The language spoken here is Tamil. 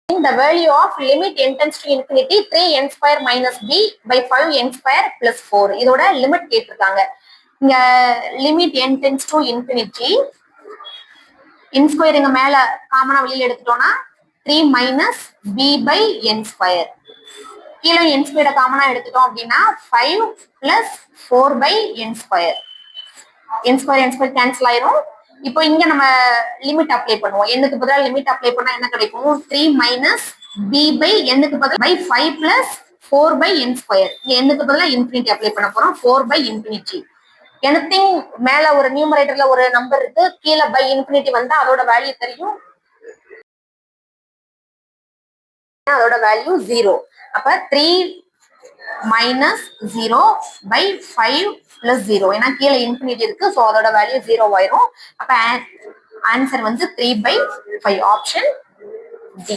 the value of limit n tends to infinity 3n square minus b by 5n square plus 4. இதோட லிமிட் கேட்டிருக்காங்க. இங்க limit n tends to infinity n square இங்க மேல காமனா வெளியில எடுத்துட்டோம்னா 3 minus b by n square. கீழே n ஸ்கொயரை காமனா எடுத்துட்டோம் அப்படின்னா 5 plus 4 by n square. n square cancel ஆயிரும். இப்போ இங்க நம்ம லிமிட் அப்ளை பண்ணுவோம். n-க்கு பதிலா லிமிட் அப்ளை பண்ணா என்ன கிடைக்கும்? 3 மைனஸ் b by n-க்கு பதிலா by 5 plus 4 by n square. n-க்கு பதிலா இன்ஃபினிட்டி அப்ளை பண்ண போறோம். 4 by இன்ஃபினிட்டி. எனிதிங் மேல ஒரு நியூமரேட்டர்ல ஒரு நம்பர் இருக்கு, கீழே பை இன்ஃபினிட்டி வந்தா அதோட வேல்யூ தெரியும். அதோட வேல்யூ 0. அப்ப 3 மைனஸ் 0 by 5 plus 0. ஏன்னா கீழே இன்ஃபினிட்டி இருக்கு, சோ அதோட வேல்யூ 0 ஆயிரும். அப்ப ஆன்சர் வந்து 3 by 5. Option D.